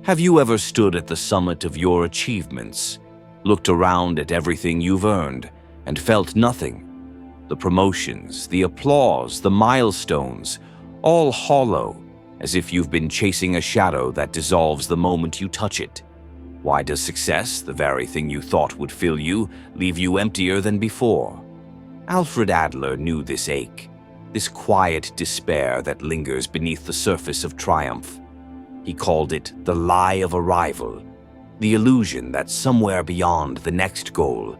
Have you ever stood at the summit of your achievements, looked around at everything you've earned, and felt nothing? The promotions, the applause, the milestones, all hollow, as if you've been chasing a shadow that dissolves the moment you touch it. Why does success, the very thing you thought would fill you, leave you emptier than before? Alfred Adler knew this ache, this quiet despair that lingers beneath the surface of triumph. He called it the lie of arrival, the illusion that somewhere beyond the next goal,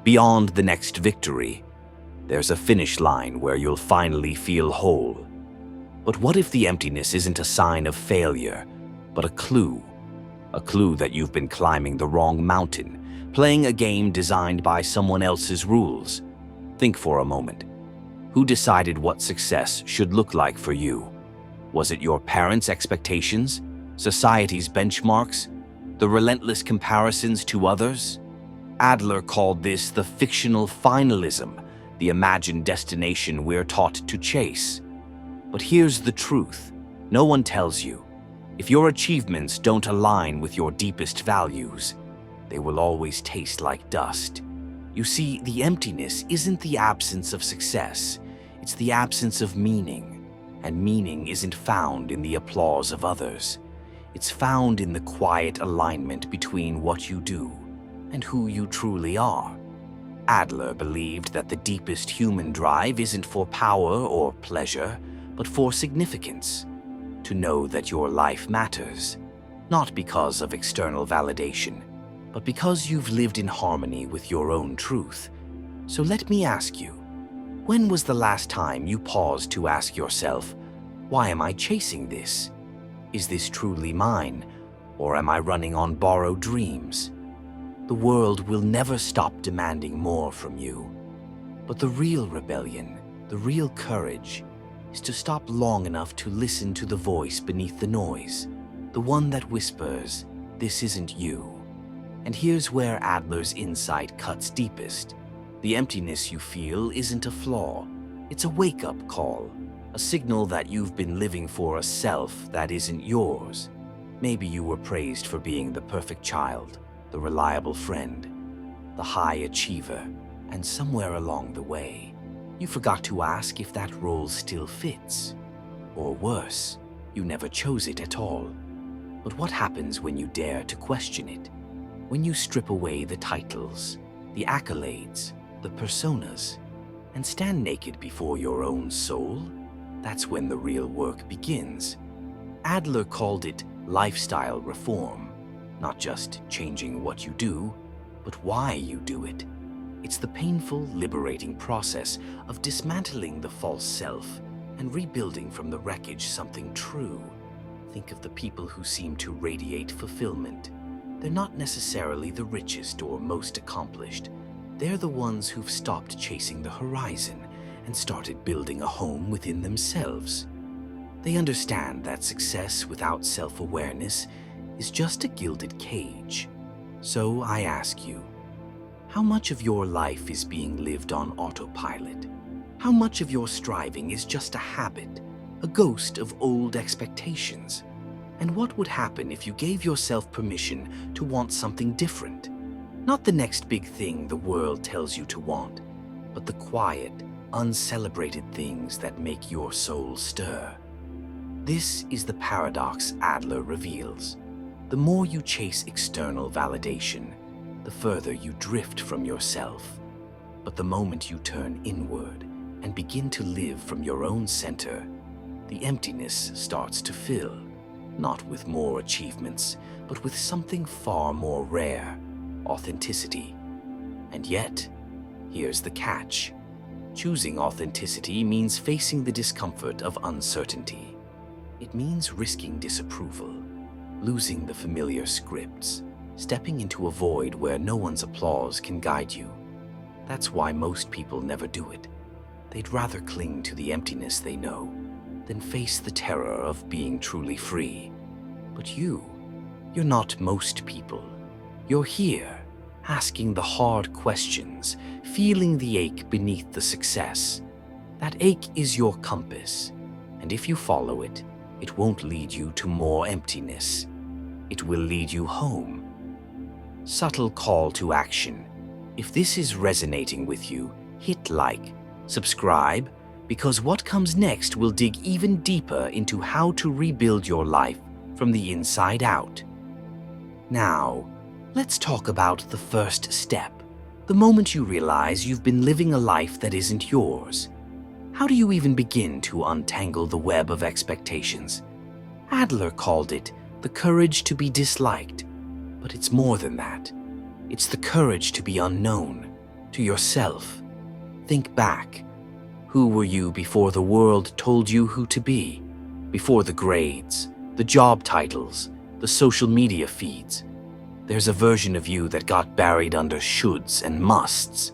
beyond the next victory, there's a finish line where you'll finally feel whole. But what if the emptiness isn't a sign of failure, but a clue that you've been climbing the wrong mountain, playing a game designed by someone else's rules? Think for a moment. Who decided what success should look like for you? Was it your parents' expectations, society's benchmarks, the relentless comparisons to others? Adler called this the fictional finalism, the imagined destination we're taught to chase. But here's the truth. No one tells you. If your achievements don't align with your deepest values, they will always taste like dust. You see, the emptiness isn't the absence of success, it's the absence of meaning. And meaning isn't found in the applause of others. It's found in the quiet alignment between what you do and who you truly are. Adler believed that the deepest human drive isn't for power or pleasure, but for significance. To know that your life matters, not because of external validation, but because you've lived in harmony with your own truth. So let me ask you, when was the last time you paused to ask yourself, why am I chasing this? Is this truly mine, or am I running on borrowed dreams? The world will never stop demanding more from you. But the real rebellion, the real courage, is to stop long enough to listen to the voice beneath the noise, the one that whispers, "This isn't you." And here's where Adler's insight cuts deepest. The emptiness you feel isn't a flaw. It's a wake-up call, a signal that you've been living for a self that isn't yours. Maybe you were praised for being the perfect child, the reliable friend, the high achiever, and somewhere along the way, you forgot to ask if that role still fits. Or worse, you never chose it at all. But what happens when you dare to question it? When you strip away the titles, the accolades, the personas, and stand naked before your own soul? That's when the real work begins. Adler called it lifestyle reform, not just changing what you do, but why you do it. It's the painful, liberating process of dismantling the false self and rebuilding from the wreckage something true. Think of the people who seem to radiate fulfillment. They're not necessarily the richest or most accomplished. They're the ones who've stopped chasing the horizon and started building a home within themselves. They understand that success without self-awareness is just a gilded cage. So I ask you, how much of your life is being lived on autopilot? How much of your striving is just a habit, a ghost of old expectations? And what would happen if you gave yourself permission to want something different? Not the next big thing the world tells you to want, but the quiet, uncelebrated things that make your soul stir. This is the paradox Adler reveals. The more you chase external validation, the further you drift from yourself. But the moment you turn inward and begin to live from your own center, the emptiness starts to fill, not with more achievements, but with something far more rare, authenticity. And yet, here's the catch. Choosing authenticity means facing the discomfort of uncertainty. It means risking disapproval, losing the familiar scripts, stepping into a void where no one's applause can guide you. That's why most people never do it. They'd rather cling to the emptiness they know than face the terror of being truly free. But you're not most people. You're here, asking the hard questions, feeling the ache beneath the success. That ache is your compass, and if you follow it, it won't lead you to more emptiness. it will lead you home. Subtle call to action. If this is resonating with you, hit like, subscribe, because what comes next will dig even deeper into how to rebuild your life from the inside out. Now, let's talk about the first step, the moment you realize you've been living a life that isn't yours. How do you even begin to untangle the web of expectations? Adler called it the courage to be disliked, but it's more than that. It's the courage to be unknown, to yourself. Think back. Who were you before the world told you who to be? Before the grades, the job titles, the social media feeds. There's a version of you that got buried under shoulds and musts,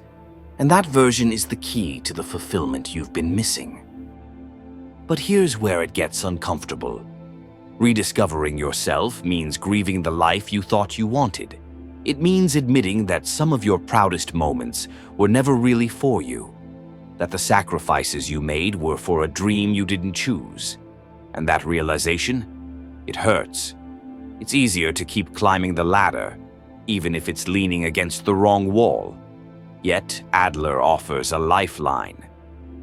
and that version is the key to the fulfillment you've been missing. But here's where it gets uncomfortable. Rediscovering yourself means grieving the life you thought you wanted. It means admitting that some of your proudest moments were never really for you, that the sacrifices you made were for a dream you didn't choose. And that realization, it hurts. It's easier to keep climbing the ladder, even if it's leaning against the wrong wall. Yet, Adler offers a lifeline.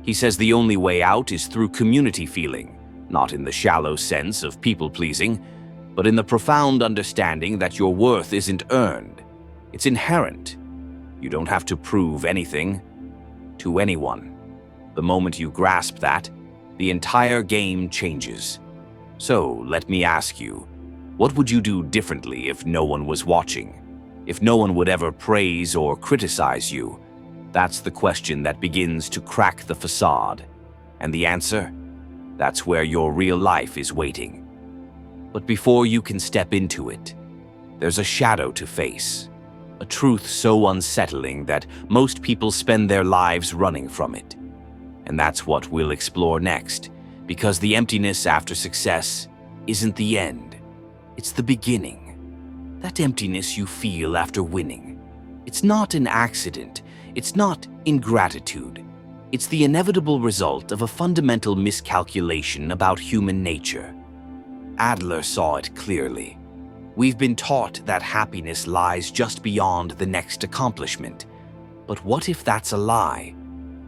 He says the only way out is through community feeling, not in the shallow sense of people-pleasing, but in the profound understanding that your worth isn't earned. It's inherent. You don't have to prove anything to anyone. The moment you grasp that, the entire game changes. So, let me ask you, what would you do differently if no one was watching? If no one would ever praise or criticize you? That's the question that begins to crack the facade. And the answer? That's where your real life is waiting. But before you can step into it, there's a shadow to face. A truth so unsettling that most people spend their lives running from it. And that's what we'll explore next, because the emptiness after success isn't the end. It's the beginning. That emptiness you feel after winning. It's not an accident. It's not ingratitude. It's the inevitable result of a fundamental miscalculation about human nature. Adler saw it clearly. We've been taught that happiness lies just beyond the next accomplishment. But what if that's a lie?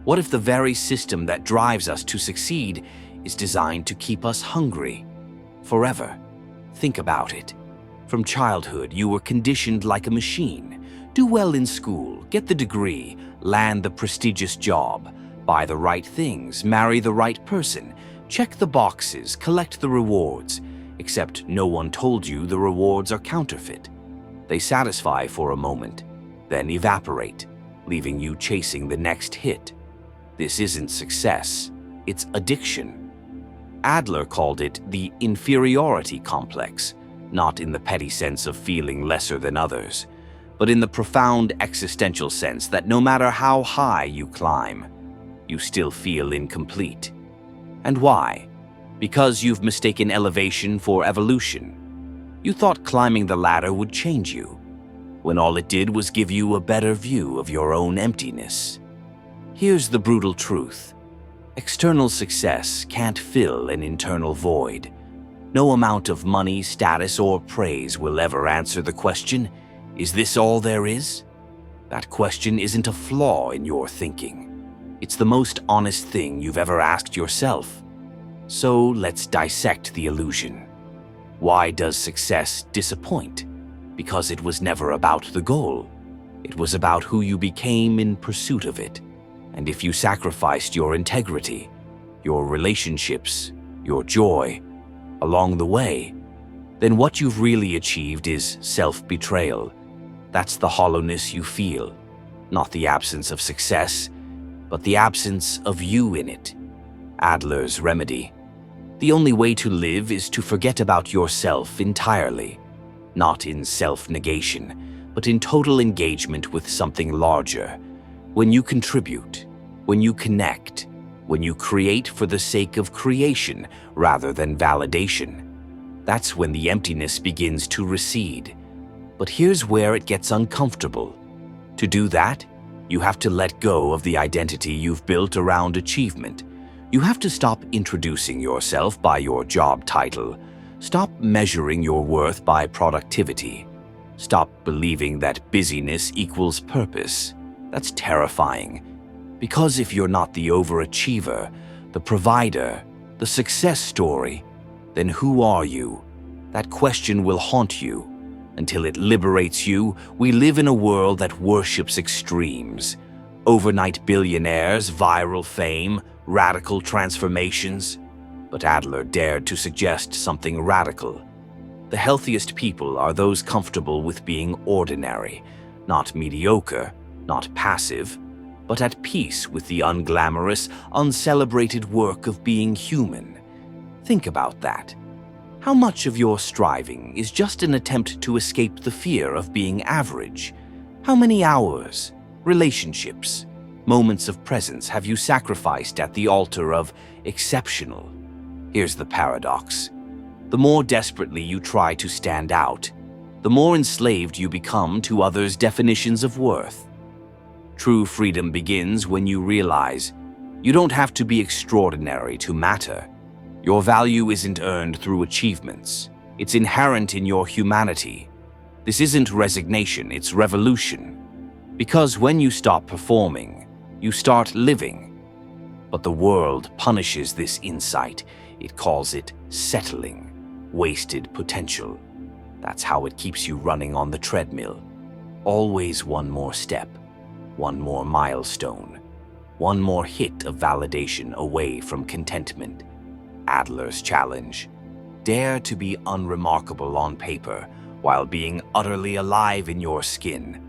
What if the very system that drives us to succeed is designed to keep us hungry forever? Think about it. From childhood, you were conditioned like a machine. Do well in school, get the degree, land the prestigious job, buy the right things, marry the right person, check the boxes, collect the rewards. Except no one told you the rewards are counterfeit. They satisfy for a moment, then evaporate, leaving you chasing the next hit. This isn't success, it's addiction. Adler called it the inferiority complex, not in the petty sense of feeling lesser than others, but in the profound existential sense that no matter how high you climb, you still feel incomplete. And why? Because you've mistaken elevation for evolution. You thought climbing the ladder would change you, when all it did was give you a better view of your own emptiness. Here's the brutal truth. External success can't fill an internal void. No amount of money, status, or praise will ever answer the question, is this all there is? That question isn't a flaw in your thinking. It's the most honest thing you've ever asked yourself. So let's dissect the illusion. Why does success disappoint? Because it was never about the goal. It was about who you became in pursuit of it. And if you sacrificed your integrity, your relationships, your joy, along the way, then what you've really achieved is self-betrayal. That's the hollowness you feel, not the absence of success, but the absence of you in it. Adler's remedy. The only way to live is to forget about yourself entirely, not in self-negation, but in total engagement with something larger. When you contribute, when you connect, when you create for the sake of creation rather than validation, that's when the emptiness begins to recede. But here's where it gets uncomfortable. To do that, you have to let go of the identity you've built around achievement. You have to stop introducing yourself by your job title, Stop measuring your worth by productivity. Stop believing that busyness equals purpose. That's terrifying. Because if you're not the overachiever, the provider, the success story, then who are you? That question will haunt you. Until it liberates you, we live in a world that worships extremes. Overnight billionaires, viral fame, radical transformations. But Adler dared to suggest something radical. The healthiest people are those comfortable with being ordinary, not mediocre, not passive, but at peace with the unglamorous, uncelebrated work of being human. Think about that. How much of your striving is just an attempt to escape the fear of being average? How many hours, relationships, moments of presence have you sacrificed at the altar of exceptional? Here's the paradox. The more desperately you try to stand out, the more enslaved you become to others' definitions of worth. True freedom begins when you realize you don't have to be extraordinary to matter. Your value isn't earned through achievements. It's inherent in your humanity. This isn't resignation, it's revolution. Because when you stop performing, you start living. But the world punishes this insight. It calls it settling, wasted potential. That's how it keeps you running on the treadmill. Always one more step, one more milestone, one more hit of validation away from contentment. Adler's challenge. Dare to be unremarkable on paper while being utterly alive in your skin.